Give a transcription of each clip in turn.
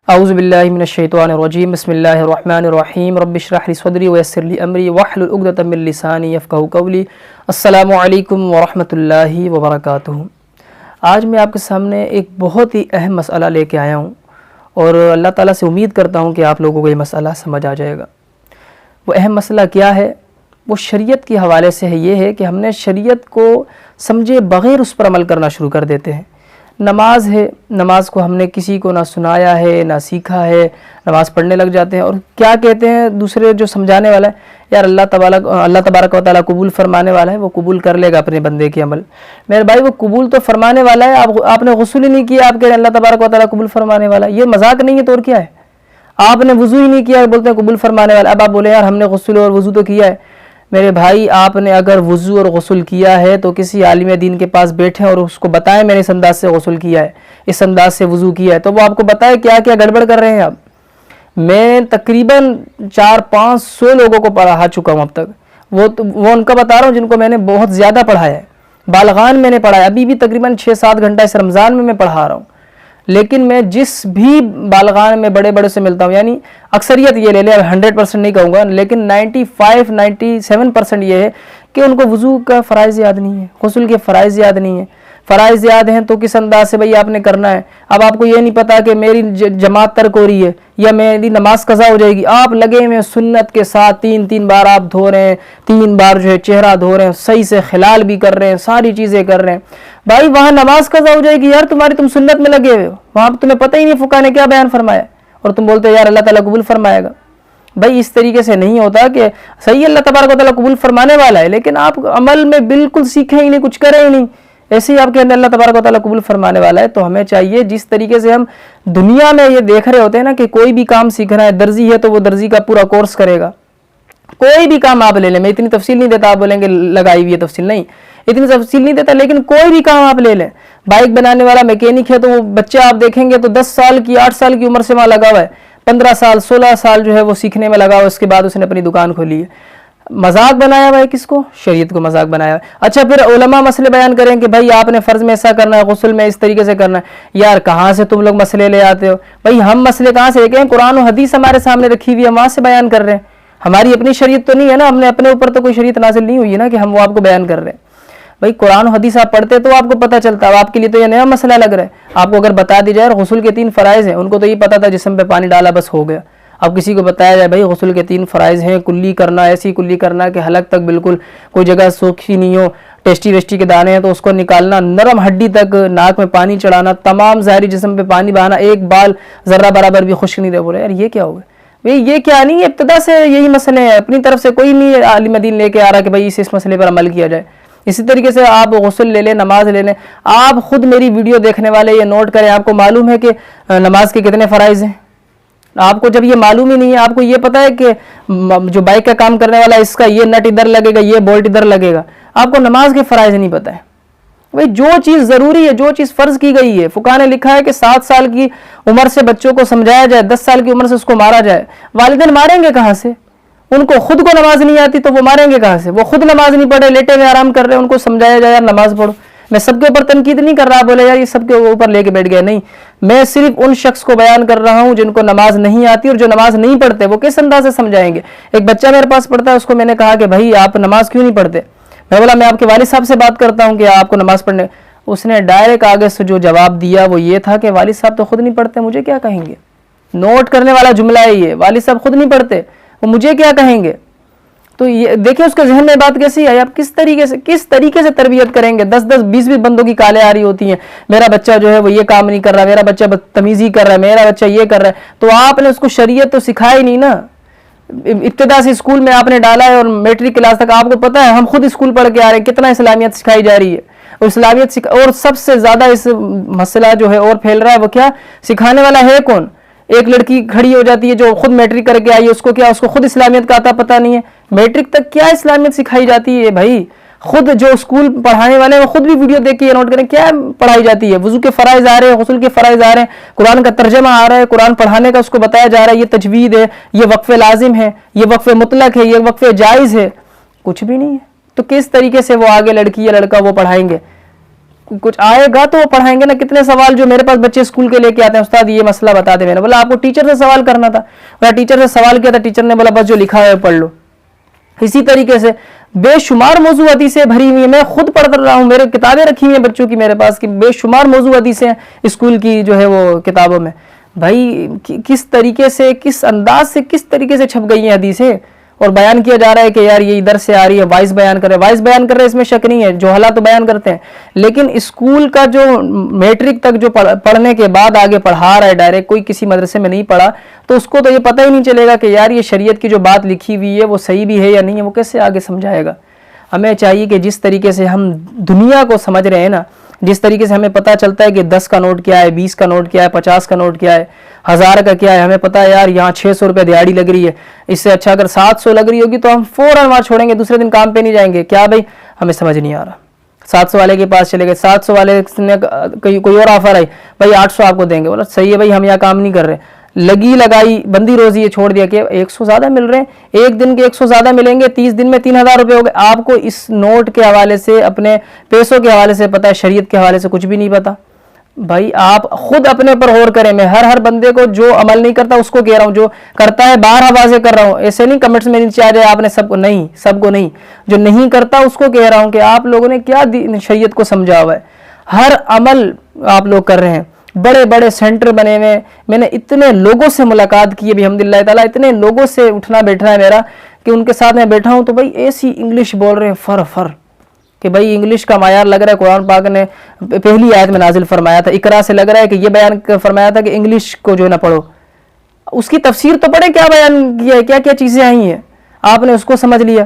اعوذ باللہ من الشیطان الرجیم بسم اللہ الرحمن الرحیم رب اشرح لی صدری ویسر لی امری واحلل عقدۃ من لسانی یفقہوا قولی۔ السلام علیکم ورحمۃ اللہ وبرکاتہ۔ آج میں آپ کے سامنے ایک بہت ہی اہم مسئلہ لے کے آیا ہوں اور اللہ تعالیٰ سے امید کرتا ہوں کہ آپ لوگوں کو یہ مسئلہ سمجھ آ جائے گا۔ وہ اہم مسئلہ کیا ہے؟ وہ شریعت کے حوالے سے ہے۔ یہ ہے کہ ہم نے شریعت کو سمجھے بغیر اس پر عمل کرنا شروع کر دیتے ہیں۔ نماز ہے، نماز کو ہم نے کسی کو نہ سنایا ہے نہ سیکھا ہے، نماز پڑھنے لگ جاتے ہیں اور کیا کہتے ہیں دوسرے جو سمجھانے والا ہے، یار اللہ تبارک و تعالیٰ قبول فرمانے والا ہے، وہ قبول کر لے گا اپنے بندے کے عمل۔ میرے بھائی وہ قبول تو فرمانے والا ہے، آپ نے غسل ہی نہیں کیا، آپ کہہ رہے ہیں اللہ تبارک و تعالیٰ قبول فرمانے والا ہے۔ یہ مذاق نہیں ہے تو اور کیا ہے؟ آپ نے وضو ہی نہیں کیا، بولتے ہیں قبول فرمانے والا۔ اب آپ بولے یار ہم نے غسل اور وضو تو کیا ہے۔ میرے بھائی آپ نے اگر وضو اور غسل کیا ہے تو کسی عالم دین کے پاس بیٹھیں اور اس کو بتائیں میں نے اس انداز سے غسل کیا ہے، اس انداز سے وضو کیا ہے، تو وہ آپ کو بتائے کیا کیا گڑبڑ کر رہے ہیں آپ۔ میں تقریباً 400-500 لوگوں کو پڑھا چکا ہوں اب تک، وہ ان کا بتا رہا ہوں جن کو میں نے بہت زیادہ پڑھایا ہے۔ بالغان میں نے پڑھایا، ابھی بھی تقریباً 6-7 گھنٹہ اس رمضان میں پڑھا رہا ہوں۔ لیکن میں جس بھی بالغان میں بڑے بڑے سے ملتا ہوں، یعنی اکثریت یہ لے لیں، 100% نہیں کہوں گا لیکن 95-97% یہ ہے کہ ان کو وضو کا فرائض یاد نہیں ہے، غسل کے فرائض یاد نہیں ہے۔ فرائض یاد ہیں تو کس انداز سے بھئی آپ نے کرنا ہے۔ اب آپ کو یہ نہیں پتا کہ میری جماعت ترک ہو رہی ہے یا میری نماز قضا ہو جائے گی، آپ لگے ہوئے سنت کے ساتھ 3 بار آپ دھو رہے ہیں، 3 بار جو ہے چہرہ دھو رہے ہیں، صحیح سے خلال بھی کر رہے ہیں، ساری چیزیں کر رہے ہیں۔ بھائی وہاں نماز قضا ہو جائے گی یار، تم سنت میں لگے ہوئے ہو، وہاں تمہیں پتہ ہی نہیں فقہ نے کیا بیان فرمایا اور تم بولتے یار اللہ تعالیٰ قبول فرمائے گا۔ بھائی اس طریقے سے نہیں ہوتا کہ صحیح اللہ تبارک و تعالیٰ قبول فرمانے والا ہے لیکن آپ عمل میں بالکل سیکھیں ہی نہیں، کچھ کریں ہی نہیں، ایسے ہی آپ کے اندر اللہ تبارک و تعالیٰ قبول فرمانے والا ہے۔ تو ہمیں چاہیے جس طریقے سے ہم دنیا میں یہ دیکھ رہے ہوتے ہیں نا کہ کوئی بھی کام سیکھنا ہے، درزی ہے تو وہ درزی کا پورا کورس کرے گا، کوئی بھی کام آپ لے لیں، میں اتنی تفصیل نہیں دیتا، آپ بولیں گے لگائی ہوئی ہے تفصیل، نہیں اتنی تفصیل نہیں دیتا، لیکن کوئی بھی کام آپ لے لیں۔ بائک بنانے والا میکینک ہے تو وہ بچہ آپ دیکھیں گے تو 10 سال کی 8 سال کی عمر سے وہاں لگا ہوا ہے، 15 سال 16 سال جو ہے وہ سیکھنے میں لگا ہوا ہے، اس کے بعد اس نے اپنی دکان کھولی ہے۔ مذاق بنایا ہوا ہے کس کو؟ شریعت کو مذاق بنایا ہوا ہے۔ اچھا پھر علماء مسئلے بیان کریں کہ بھائی آپ نے فرض میں ایسا کرنا ہے، غسل میں اس طریقے سے کرنا ہے۔ یار کہاں سے تم لوگ مسئلے لے آتے ہو؟ بھائی ہم مسئلے کہاں سے لے کے ہیں؟ قرآن و حدیث ہمارے سامنے رکھی ہوئی ہے، وہاں سے بیان کر رہے ہیں۔ ہماری اپنی شریعت تو نہیں ہے نا، ہم نے اپنے اوپر تو کوئی شریعت نازل نہیں ہوئی ہے نا کہ ہم وہ آپ کو بیان کر رہے ہیں۔ بھائی قرآن و حدیث آپ پڑھتے تو آپ کو پتہ چلتا ہے، آپ کے لیے تو یہ نیا مسئلہ لگ رہا ہے۔ آپ کو اگر بتا دی جائے غسل کے 3 فرائض ہیں، ان کو تو یہ پتا تھا جسم پہ پانی ڈالا بس ہو گیا۔ اب کسی کو بتایا جائے بھائی غسل کے 3 فرائض ہیں، کلی کرنا، ایسی کلی کرنا کہ حلق تک بالکل کوئی جگہ سوکھی نہیں ہو، ٹیسٹی ویسٹی کے دانے ہیں تو اس کو نکالنا، نرم ہڈی تک ناک میں پانی چڑھانا، تمام ظاہری جسم پہ پانی بہانا، ایک بال ذرہ برابر بھی خشک نہیں رہے۔ بولے یار یہ کیا ہوگا؟ بھئی یہ کیا نہیں ہے، ابتدا سے یہی مسئلے ہیں، اپنی طرف سے کوئی نہیں عالم دین لے کے آ رہا کہ بھئی اس مسئلے پر عمل کیا جائے۔ اسی طریقے سے آپ غسل لے لیں، نماز لے لیں، آپ خود میری ویڈیو دیکھنے والے یہ نوٹ کریں، آپ کو معلوم ہے کہ نماز کے کتنے فرائض ہیں؟ آپ کو جب یہ معلوم ہی نہیں ہے، آپ کو یہ پتا ہے کہ جو بائک کا کام کرنے والا اس کا یہ نٹ ادھر لگے گا، یہ بولٹ ادھر لگے گا، آپ کو نماز کے فرائض نہیں پتہ ہے۔ بھئی جو چیز ضروری ہے، جو چیز فرض کی گئی ہے، فقہ نے لکھا ہے کہ 7 سال کی عمر سے بچوں کو سمجھایا جائے، 10 سال کی عمر سے اس کو مارا جائے۔ والدین ماریں گے کہاں سے؟ ان کو خود کو نماز نہیں آتی تو وہ ماریں گے کہاں سے؟ وہ خود نماز نہیں پڑھے، لیٹے ہوئے آرام کر رہے ہیں، ان کو سمجھایا جائے یار نماز پڑھو۔ میں سب کے اوپر تنقید نہیں کر رہا، بولے یار یہ سب کے اوپر لے کے بیٹھ گئے، نہیں، میں صرف ان شخص کو بیان کر رہا ہوں جن کو نماز نہیں آتی، اور جو نماز نہیں پڑھتے وہ کس انداز سے سمجھائیں گے؟ ایک بچہ میرے پاس پڑھتا ہے، اس کو میں نے کہا کہ بھائی آپ نماز کیوں نہیں پڑھتے؟ میں بولا میں آپ کے والد صاحب سے بات کرتا ہوں کہ آپ کو نماز پڑھنے، اس نے ڈائریکٹ آگے سے جو جواب دیا وہ یہ تھا کہ والد صاحب تو خود نہیں پڑھتے، مجھے کیا کہیں گے؟ نوٹ کرنے والا جملہ ہے یہ، والد صاحب خود نہیں پڑھتے، وہ مجھے کیا کہیں گے؟ تو یہ دیکھیں اس کے ذہن میں بات کیسی ہے، آپ کس طریقے سے تربیت کریں گے؟ 10-10 20-20 بندوں کی کالیں آ رہی ہوتی ہیں، میرا بچہ جو ہے وہ یہ کام نہیں کر رہا، میرا بچہ بدتمیزی کر رہا ہے، میرا بچہ یہ کر رہا ہے۔ تو آپ نے اس کو شریعت تو سکھائی نہیں نا، ابتدا سے اسکول میں آپ نے ڈالا ہے اور میٹرک کلاس تک آپ کو پتہ ہے، ہم خود اسکول پڑھ کے آ رہے ہیں، کتنا اسلامیت سکھائی جا رہی ہے، اسلامیت اور سب سے زیادہ اس مسئلہ جو ہے اور پھیل رہا ہے وہ کیا؟ سکھانے والا ہے کون؟ ایک لڑکی کھڑی ہو جاتی ہے جو خود میٹرک کر کے آئی ہے، اس کو کیا، اس کو خود اسلامیت کا آتا پتہ نہیں ہے؟ میٹرک تک کیا اسلامیت سکھائی جاتی ہے بھائی؟ خود جو اسکول پڑھانے والے ہیں وہ خود بھی ویڈیو دیکھ کے یہ نوٹ کریں کیا پڑھائی جاتی ہے۔ وضو کے فرائض آ رہے ہیں، غسل کے فرائض آ رہے ہیں، قرآن کا ترجمہ آ رہا ہے، قرآن پڑھانے کا اس کو بتایا جا رہا ہے، یہ تجوید ہے، یہ وقف لازم ہے، یہ وقف مطلق ہے، یہ وقف جائز ہے، کچھ بھی نہیں ہے۔ تو کس طریقے سے وہ آگے لڑکی یا لڑکا وہ پڑھائیں گے؟ کچھ آئے گا تو وہ پڑھائیں گے نا. کتنے سوال جو میرے پاس بچے اسکول کے لے کے آتے ہیں, استاد یہ مسئلہ بتا دیں. میں نے بولا آپ کو ٹیچر سے سوال کرنا تھا, میں ٹیچر سے سوال کیا تھا, ٹیچر نے بولا بس جو لکھا ہے پڑھ لو. اسی طریقے سے بے شمار موضوع حدیثیں بھری ہوئی ہیں, میں خود پڑھ رہا ہوں, میرے کتابیں رکھی ہوئی ہیں بچوں کی میرے پاس, کہ بے شمار موضوع حدیثیں اسکول کی جو ہے وہ کتابوں میں. بھائی کس طریقے سے, کس انداز سے, کس طریقے سے چھپ گئی ہیں حدیثیں, اور بیان کیا جا رہا ہے کہ یار یہ ادھر سے آ رہی ہے, وائس بیان کر رہے ہیں, اس میں شک نہیں ہے, جو حالات تو بیان کرتے ہیں. لیکن اسکول کا جو میٹرک تک جو پڑھنے کے بعد آگے پڑھا رہا ہے ڈائریکٹ, کوئی کسی مدرسے میں نہیں پڑھا, تو اس کو تو یہ پتہ ہی نہیں چلے گا کہ یار یہ شریعت کی جو بات لکھی ہوئی ہے وہ صحیح بھی ہے یا نہیں ہے, وہ کیسے آگے سمجھائے گا. ہمیں چاہیے کہ جس طریقے سے ہم دنیا کو سمجھ رہے ہیں نا, جس طریقے سے ہمیں پتہ چلتا ہے کہ 10 کا نوٹ کیا ہے, 20 کا نوٹ کیا ہے, 50 کا نوٹ کیا ہے, 1000 کا کیا ہے, ہمیں پتہ ہے یار یہاں 600 روپے دیہاڑی لگ رہی ہے, اس سے اچھا اگر 700 لگ رہی ہوگی تو ہم فوراً وہاں چھوڑیں گے, دوسرے دن کام پہ نہیں جائیں گے. کیا بھائی ہمیں سمجھ نہیں آ رہا, 700 والے کے پاس چلے گئے, 700 والے نے کوئی اور آفر آئی, بھائی 800 آپ کو دیں گے. بولا صحیح ہے بھائی, ہم یہاں کام نہیں کر رہے, لگی لگائی بندی روزی یہ چھوڑ دیا کہ 100 زیادہ مل رہے ہیں, ایک دن کے 100 زیادہ ملیں گے, 30 دن میں 3000 روپے ہو گئے. آپ کو اس نوٹ کے حوالے سے, اپنے پیسوں کے حوالے سے پتہ ہے, شریعت کے حوالے سے کچھ بھی نہیں پتا. بھائی آپ خود اپنے پر غور کریں. میں ہر بندے کو, جو عمل نہیں کرتا اس کو کہہ رہا ہوں, جو کرتا ہے باہر واضح کر رہا ہوں. ایسے نہیں کمنٹس میں نیچے آ جائے آپ نے سب کو نہیں, جو نہیں کرتا اس کو کہہ رہا ہوں کہ آپ لوگوں نے کیا شریعت کو سمجھا ہوا ہے. ہر عمل آپ لوگ کر رہے ہیں, بڑے بڑے سینٹر بنے ہوئے ہیں. میں نے اتنے لوگوں سے ملاقات کی ہے بحمداللہ تعالیٰ, اتنے لوگوں سے اٹھنا بیٹھنا ہے میرا کہ ان کے ساتھ میں بیٹھا ہوں تو بھائی ایسی انگلش بول رہے ہیں فر کہ بھائی انگلش کا معیار لگ رہا ہے. قرآن پاک نے پہلی آیت میں نازل فرمایا تھا, اقرا سے لگ رہا ہے کہ یہ بیان فرمایا تھا کہ انگلش کو جو ہے نہ پڑھو. اس کی تفسیر تو پڑھے, کیا بیان کیا ہے, کیا کیا چیزیں آئی ہیں, آپ نے اس کو سمجھ لیا.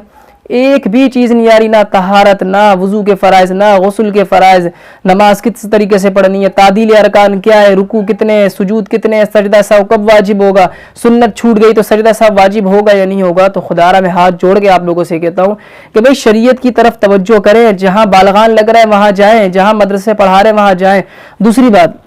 ایک بھی چیز نہیں آ رہی, نہ طہارت, نہ وضو کے فرائض, نہ غسل کے فرائض, نماز کس طریقے سے پڑھنی ہے, تعدیل ارکان کیا ہے, رکوع کتنے, سجود کتنے, سجدہ سہو کب واجب ہوگا, سنت چھوٹ گئی تو سجدہ سہو واجب ہوگا یا نہیں ہوگا. تو خدا را میں ہاتھ جوڑ کے آپ لوگوں سے کہتا ہوں کہ بھئی شریعت کی طرف توجہ کریں, جہاں بالغان لگ رہا ہے وہاں جائیں, جہاں مدرسے پڑھا رہے ہیں وہاں جائیں. دوسری بات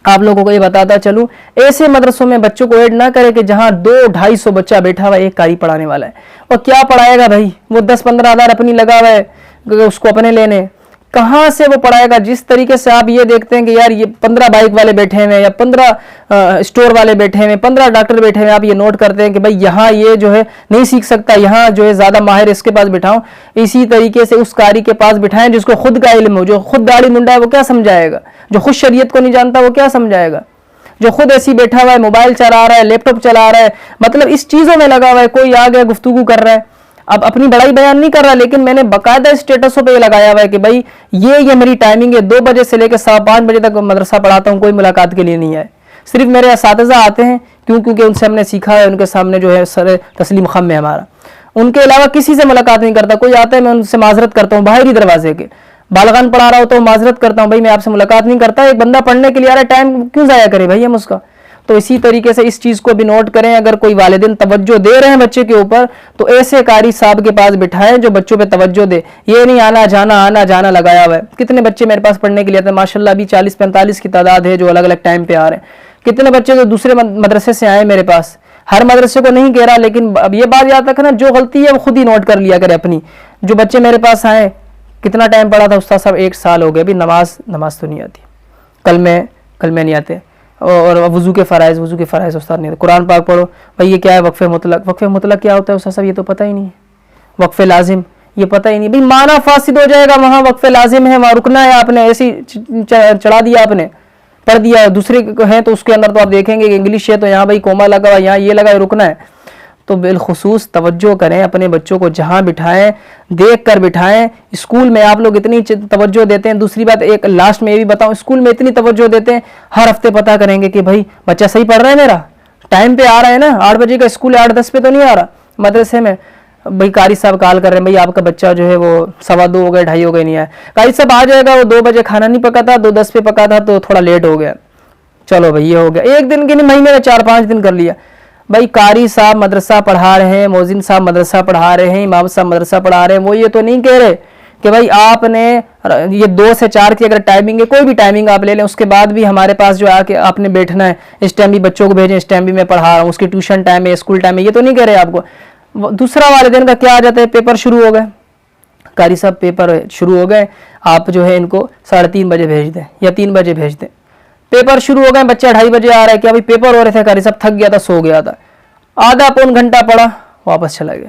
آپ لوگوں کو یہ بتاتا چلوں, ایسے مدرسوں میں بچوں کو ایڈ نہ کرے کہ جہاں 200-250 بچہ بیٹھا ہوا ہے, ایک قاری پڑھانے والا ہے, اور کیا پڑھائے گا بھائی, وہ 10-15 ہزار اپنی لگا ہوا ہے اس کو اپنے لینے, کہاں سے وہ پڑھائے گا. جس طریقے سے آپ یہ دیکھتے ہیں کہ یار یہ 15 بائک والے بیٹھے ہوئے, یا 15 اسٹور والے بیٹھے ہوئے, 15 ڈاکٹر بیٹھے ہوئے, آپ یہ نوٹ کرتے ہیں کہ بھائی یہاں یہ جو ہے نہیں سیکھ سکتا, یہاں جو ہے زیادہ ماہر اس کے پاس بٹھاؤں. اسی طریقے سے اس قاری کے پاس بٹھائیں جس کو خود کا علم ہو, جو خود داڑھی منڈا ہے وہ کیا سمجھائے گا, جو خود شریعت کو نہیں جانتا وہ کیا سمجھائے گا, جو خود ایسی بیٹھا ہوا ہے, موبائل چلا رہا ہے, لیپ ٹاپ چلا رہا ہے, مطلب اس چیزوں میں لگا ہوا ہے. کوئی آ گیا گفتگو کر رہا ہے, اب اپنی بڑائی بیان نہیں کر رہا, لیکن میں نے باقاعدہ اسٹیٹسوں پہ یہ لگایا ہوا ہے کہ بھائی یہ میری ٹائمنگ ہے, 2 بجے سے لے کے 5:15 بجے تک مدرسہ پڑھاتا ہوں, کوئی ملاقات کے لیے نہیں آئے. صرف میرے اساتذہ آتے ہیں کیونکہ ان سے ہم نے سیکھا ہے, ان کے سامنے جو ہے سر تسلیم خم ہے ہمارا. ان کے علاوہ کسی سے ملاقات نہیں کرتا. کوئی آتا ہے میں ان سے معذرت کرتا ہوں, باہر ہی دروازے کے بالغان پڑھا رہا ہو تو معذرت کرتا ہوں, بھائی میں آپ سے ملاقات نہیں کرتا. ایک بندہ پڑھنے کے لیے آ رہا ہے, ٹائم کیوں ضائع کرے بھائی ہم اس کا. تو اسی طریقے سے اس چیز کو بھی نوٹ کریں, اگر کوئی والدین توجہ دے رہے ہیں بچے کے اوپر تو ایسے قاری صاحب کے پاس بٹھائیں جو بچوں پہ توجہ دے. یہ نہیں آنا جانا لگایا ہوا ہے. کتنے بچے میرے پاس پڑھنے کے لیے آتے ہیں ماشاءاللہ, ابھی 40-45 کی تعداد ہے جو الگ الگ ٹائم پہ آ رہے ہیں. کتنے بچے جو دوسرے مدرسے سے آئے میرے پاس, ہر مدرسے کو نہیں کہہ رہا, لیکن اب یہ بات یاد رکھنا, جو غلطی ہے وہ خود ہی نوٹ کر لیا کرے اپنی. جو بچے میرے پاس آئے, کتنا ٹائم پڑھا تھا استاد صاحب, 1 سال ہو گیا, ابھی نماز تو نہیں آتی, کلمے نہیں آتے, اور وضو کے فرائض استاد نہیں. قرآن پاک پڑھو, بھائی یہ کیا ہے وقف مطلق کیا ہوتا ہے استاد صاحب, یہ تو پتہ ہی نہیں ہے. وقف لازم یہ پتہ ہی نہیں, بھائی معنی فاسد ہو جائے گا. وہاں وقف لازم ہے, وہاں رکنا ہے, آپ نے ایسی چڑھا دیا, آپ نے پڑھ دیا. دوسرے ہیں تو اس کے اندر تو آپ دیکھیں گے کہ انگلش ہے تو یہاں بھائی کوما لگا ہوا, یہاں یہ لگا ہے, رکنا ہے. تو بالخصوص توجہ کریں اپنے بچوں کو, جہاں بٹھائیں دیکھ کر بٹھائیں. اسکول میں آپ لوگ اتنی توجہ دیتے ہیں. دوسری بات ایک لاسٹ میں یہ بھی بتاؤں, اسکول میں اتنی توجہ دیتے ہیں, ہر ہفتے پتہ کریں گے کہ بھائی بچہ صحیح پڑھ رہا ہے, میرا ٹائم پہ آ رہا ہے نا, 8 بجے کا اسکول ہے, 8:10 پہ تو نہیں آ رہا مدرسے میں. بھائی قاری صاحب کال کر رہے ہیں, بھائی آپ کا بچہ جو ہے وہ 2:15 ہو گئے, 2:30 ہو گئے, نہیں آیا. قاری صاحب آ جائے گا, وہ 2 بجے کھانا نہیں پکا تھا, 2:10 پہ پکا تھا تو تھوڑا لیٹ ہو گیا. چلو بھائی یہ ہو گیا, ایک دن کے نہیں, مہینے میں 4-5 دن کر لیا. بھائی قاری صاحب مدرسہ پڑھا رہے ہیں, مؤذن صاحب مدرسہ پڑھا رہے ہیں, امام صاحب مدرسہ پڑھا رہے ہیں, وہ یہ تو نہیں کہہ رہے کہ بھائی آپ نے یہ 2 سے 4 کی اگر ٹائمنگ ہے, کوئی بھی ٹائمنگ آپ لے لیں, اس کے بعد بھی ہمارے پاس جو آ کے آپ نے بیٹھنا ہے, اس ٹائم بھی بچوں کو بھیجیں, اس ٹائم بھی میں پڑھا رہا ہوں, اس کی ٹیوشن ٹائم ہے, اسکول ٹائم ہے, یہ تو نہیں کہہ رہے آپ کو. دوسرا والدین کا کیا آ جاتا ہے, پیپر شروع ہو گئے, قاری صاحب پیپر شروع ہو گئے, آپ جو ہے ان کو 3:30 بجے بھیج دیں یا 3 بجے بھیج دیں. پیپر شروع ہو گئے, بچہ 2:30 بجے آ رہا ہے, کیا بھائی پیپر ہو رہے تھے, قاری صاحب تھک گیا تھا, سو گیا تھا, آدھا پون گھنٹہ پڑھا, واپس چلا گیا.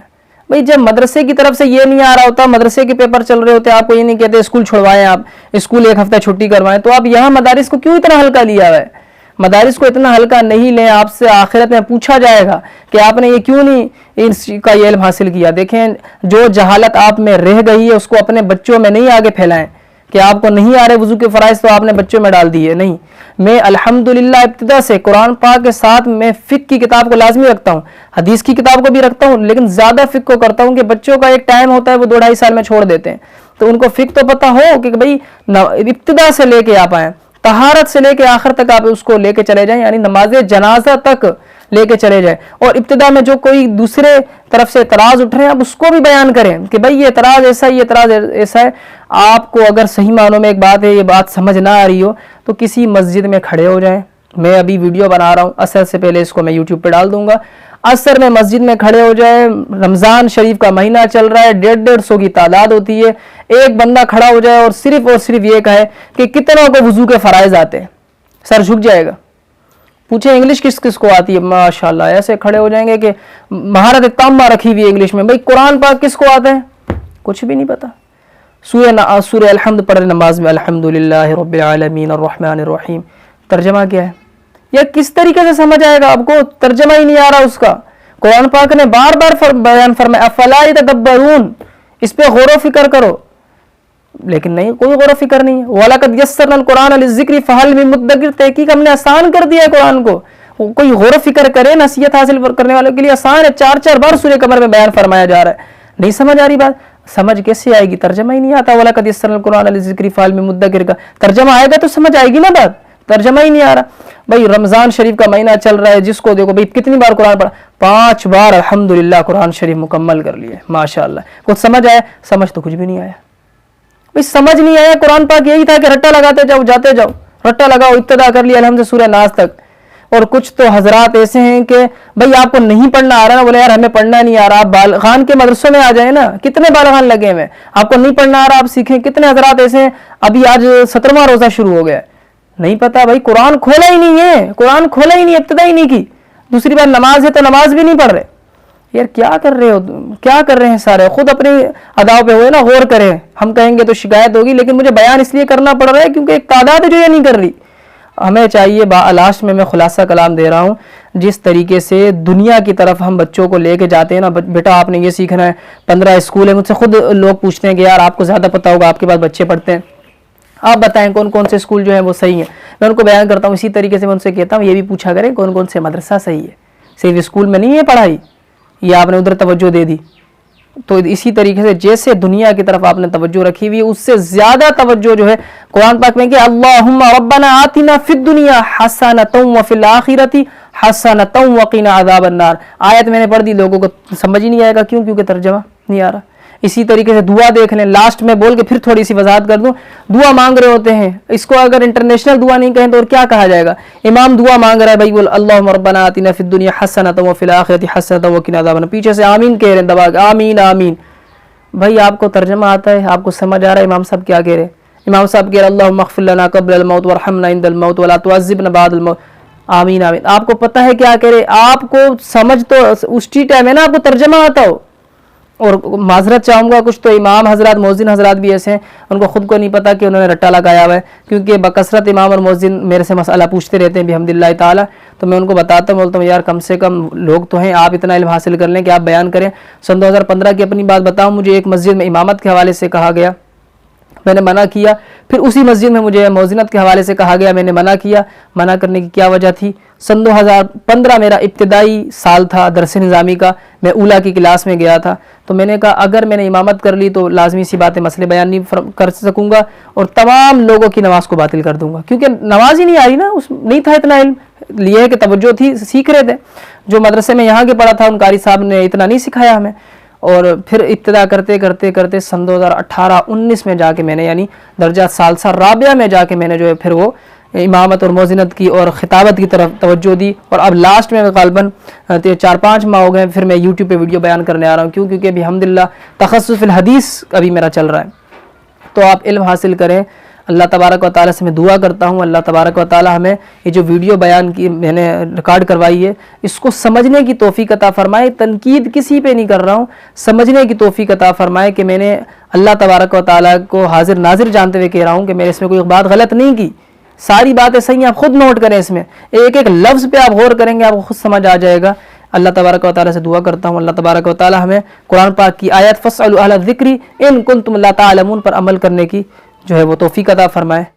بھائی جب مدرسے کی طرف سے یہ نہیں آ رہا ہوتا, مدرسے کے پیپر چل رہے ہوتے, آپ کو یہ نہیں کہتے اسکول چھڑوائیں, آپ اسکول 1 ہفتہ چھٹی کروائیں, تو آپ یہاں مدارس کو کیوں اتنا ہلکا لیا ہوا ہے؟ مدارس کو اتنا ہلکا نہیں لیں, آپ سے آخرت میں پوچھا جائے گا کہ آپ نے یہ کیوں نہیں اس کا یہ علم حاصل کیا. دیکھیں جو جہالت آپ میں رہ گئی ہے اس کو اپنے بچوں میں نہیں آگے پھیلائیں کہ آپ کو نہیں آ رہے وضو کے فرائض تو آپ نے بچوں میں ڈال دیے. نہیں, میں الحمدللہ ابتدا سے قرآن پاک کے ساتھ میں فقہ کی کتاب کو لازمی رکھتا ہوں, حدیث کی کتاب کو بھی رکھتا ہوں, لیکن زیادہ فقہ کو کرتا ہوں کہ بچوں کا ایک ٹائم ہوتا ہے وہ 2-2.5 سال میں چھوڑ دیتے ہیں, تو ان کو فقہ تو پتہ ہو کہ بھئی ابتدا سے لے کے آپ آئیں, طہارت سے لے کے آخر تک آپ اس کو لے کے چلے جائیں, یعنی نماز جنازہ تک لے کے چلے جائیں. اور ابتدا میں جو کوئی دوسرے طرف سے اعتراض اٹھ رہے ہیں آپ اس کو بھی بیان کریں کہ بھئی یہ اعتراض ایسا ہے, یہ اعتراض ایسا ہے. آپ کو اگر صحیح معنوں میں ایک بات ہے, یہ بات سمجھ نہ آ رہی ہو تو کسی مسجد میں کھڑے ہو جائیں. میں ابھی ویڈیو بنا رہا ہوں, عصر سے پہلے اس کو میں یوٹیوب پہ ڈال دوں گا. عصر میں مسجد میں کھڑے ہو جائے, رمضان شریف کا مہینہ چل رہا ہے, 150 کی تعداد ہوتی ہے, ایک بندہ کھڑا ہو جائے اور صرف یہ کہے کہ کتنوں کو وضو کے فرائض آتے ہیں, سر جھک جائے گا. پوچھیں انگلش کس کس کو آتی ہے, ماشاءاللہ ایسے کھڑے ہو جائیں گے کہ مہارت تامہ رکھی ہوئی ہے انگلش میں. بھئی قرآن پاک کس کو آتا ہے, کچھ بھی نہیں پتا. سورہ الحمد پڑھ نماز میں, الحمدللہ رب العالمین الرحمن الرحیم, ترجمہ کیا ہے؟ یا کس طریقے سے سمجھ آئے گا آپ کو؟ ترجمہ ہی نہیں آ رہا اس کا. قرآن پاک نے بار بار بیان فرمایا افلا یتدبرون, اس پہ غور و فکر کرو, لیکن نہیں, کوئی غور و فکر نہیں ہے. وَلَقَدْ يَسَّرْنَا الْقُرْآنَ لِلذِّكْرِ فَهَلْ مِن مُدَّكِرٍ, تحقیق ہم نے آسان کر دیا ہے قرآن کو. کوئی غور و فکر کرے, نصیحت حاصل کرنے والوں کے لیے آسان ہے. 4 بار سورہ قمر میں بیان فرمایا جا رہا ہے. نہیں سمجھ آ رہی بات, سمجھ کیسے آئے گی؟ ترجمہ ہی نہیں آتا. وَلَقَدْ يَسَّرْنَا الْقُرْآنَ لِلذِّكْرِ فَهَلْ مِن مُدَّكِرٍ کا ترجمہ آئے گا تو سمجھ آئے گی نا بات, ترجمہ ہی نہیں آ رہا. بھائی رمضان شریف کا مہینہ چل رہا ہے, جس کو دیکھو بھائی کتنی بار قرآن پڑھا, 5 بار الحمدللہ قرآن شریف مکمل کر لیے, ماشاءاللہ. کچھ سمجھ آیا؟ سمجھ تو کچھ بھی نہیں آیا. بھئی سمجھ نہیں آیا. قرآن پاک یہی تھا کہ رٹا لگاتے جاؤ, جاتے جاؤ, رٹا لگاؤ, ابتدا کر لیا الحمد سورہ ناس تک. اور کچھ تو حضرات ایسے ہیں کہ بھئی آپ کو نہیں پڑھنا آ رہا نا, بولے یار ہمیں پڑھنا نہیں آ رہا, آپ بالغان کے مدرسوں میں آ جائیں نا, کتنے بالغان لگے ہوئے, آپ کو نہیں پڑھنا آ رہا, آپ سیکھیں. کتنے حضرات ایسے ہیں, ابھی آج 17واں روزہ شروع ہو گیا, نہیں پتا بھائی قرآن کھولا ہی نہیں ہے, قرآن کھولا ہی نہیں, ابتدا ہی نہیں کی. دوسری بات نماز ہے تو نماز بھی نہیں پڑھ رہے. یار کیا کر رہے ہو, کیا کر رہے ہیں سارے؟ خود اپنی اداؤں پہ ہوئے نا, غور کریں. ہم کہیں گے تو شکایت ہوگی, لیکن مجھے بیان اس لیے کرنا پڑ رہا ہے کیونکہ ایک تعداد ہے جو یہ نہیں کر رہی. ہمیں چاہیے, لاسٹ میں خلاصہ کلام دے رہا ہوں, جس طریقے سے دنیا کی طرف ہم بچوں کو لے کے جاتے ہیں نا, بیٹا آپ نے یہ سیکھنا ہے, 15 اسکول ہیں. مجھ سے خود لوگ پوچھتے ہیں کہ یار آپ کو زیادہ پتہ ہوگا, آپ کے پاس بچے پڑھتے ہیں, آپ بتائیں کون کون سے اسکول جو ہیں وہ صحیح ہیں. میں ان کو بیان کرتا ہوں, اسی طریقے سے میں ان سے کہتا ہوں یہ بھی پوچھا کریں کون کون سے مدرسہ صحیح ہے. صرف اسکول میں نہیں ہے پڑھائی, یہ آپ نے ادھر توجہ دے دی. تو اسی طریقے سے جیسے دنیا کی طرف آپ نے توجہ رکھی ہوئی ہے, اس سے زیادہ توجہ جو ہے قرآن پاک میں کہ اللہم ربنا آتنا فی الدنیا حسنۃ وفی الآخرۃ حسنۃ وقنا عذاب النار. آیت میں نے پڑھ دی, لوگوں کو سمجھ ہی نہیں آئے گا. کیوں؟ کیونکہ ترجمہ نہیں آ رہا. اسی طریقے سے دعا دیکھ لیں, لاسٹ میں بول کے پھر تھوڑی سی وضاحت کر دوں. دعا مانگ رہے ہوتے ہیں, اس کو اگر انٹرنیشنل دعا نہیں کہیں تو اور کیا کہا جائے گا؟ امام دعا مانگ رہا ہے بھائی, بول اللہم ربنا آتنا فی الدنیا حسنۃ وفی الآخرۃ حسنۃ وقنا عذاب النار, پیچھے سے آمین کہہ رہے ہیں دبا کے, آمین آمین. بھائی آپ کو ترجمہ آتا ہے, آپ کو سمجھ آ رہا ہے امام صاحب کیا کہہ رہے ہیں؟ امام صاحب کہہ رہے اللہم اغفر لنا قبل الموت وارحمنا عند الموت ولا تعذبنا بعد الموت, آمین آمین. آپ کو پتہ ہے کیا کہہ رہے؟ آپ کو سمجھ تو اس ٹائم ہے نا آپ کو ترجمہ آتا ہو. اور معذرت چاہوں گا, کچھ تو امام حضرات, مؤذن حضرات بھی ایسے ہیں, ان کو خود کو نہیں پتا کہ انہوں نے رٹا لگایا ہوا ہے, کیونکہ بکثرت امام اور مؤذن میرے سے مسئلہ پوچھتے رہتے ہیں بحمداللہ تعالیٰ. تو میں ان کو بتاتا ہوں, بولتا ہوں یار کم سے کم لوگ تو ہیں, آپ اتنا علم حاصل کر لیں کہ آپ بیان کریں. سن 2015 کی اپنی بات بتاؤں, مجھے ایک مسجد میں امامت کے حوالے سے کہا گیا, میں نے منع کیا. پھر اسی مسجد میں مجھے مؤذنت کے حوالے سے کہا گیا, میں نے منع کیا. منع کرنے کی کیا وجہ تھی؟ سن 2015 میرا ابتدائی سال تھا درس نظامی کا, میں اولا کی کلاس میں گیا تھا. تو میں نے کہا اگر میں نے امامت کر لی تو لازمی سی بات ہے مسئلے بیان نہیں کر سکوں گا, اور تمام لوگوں کی نماز کو باطل کر دوں گا, کیونکہ نماز ہی نہیں آ رہی نا, اس نہیں تھا اتنا علم. لیے کہ توجہ تھی, سیکھ رہے تھے. جو مدرسے میں یہاں کے پڑھا تھا ان قاری صاحب نے اتنا نہیں سکھایا ہمیں. اور پھر ابتدا کرتے کرتے کرتے سن 2018-19 میں جا کے میں نے, یعنی درجہ ثالثہ رابعہ میں جا کے میں نے جو ہے پھر وہ امامت اور موزنت کی اور خطابت کی طرف توجہ دی، اور اب لاسٹ میں غالباً 4-5 ماہ ہو گئے پھر میں یوٹیوب پہ ویڈیو بیان کرنے آ رہا ہوں، کیونکہ ابھی الحمدللہ تخصص فی الحدیث ابھی میرا چل رہا ہے۔ تو آپ علم حاصل کریں۔ اللہ تبارک و تعالیٰ سے میں دعا کرتا ہوں اللہ تبارک و تعالیٰ ہمیں یہ جو ویڈیو بیان کی میں نے ریکارڈ کروائی ہے اس کو سمجھنے کی توفیق عطا فرمائے۔ تنقید کسی پہ نہیں کر رہا ہوں، سمجھنے کی توفیق عطا فرمائے کہ میں نے اللہ تبارک و تعالیٰ کو حاضر ناظر جانتے ہوئے کہہ رہا ہوں کہ میں اس میں کوئی بات غلط نہیں کی، ساری باتیں صحیح ہیں۔ آپ خود نوٹ کریں، اس میں ایک ایک لفظ پہ آپ غور کریں گے آپ کو خود سمجھ آ جائے گا۔ اللہ تبارک و تعالیٰ سے دعا کرتا ہوں اللہ تبارک و تعالیٰ ہمیں قرآن پاک کی آیت فَاسْأَلُوا أَهْلَ الذِّكْرِ إِن كُنتُمْ لَا تَعْلَمُونَ پر عمل کرنے کی جو ہے وہ توفیق عطا فرمائے۔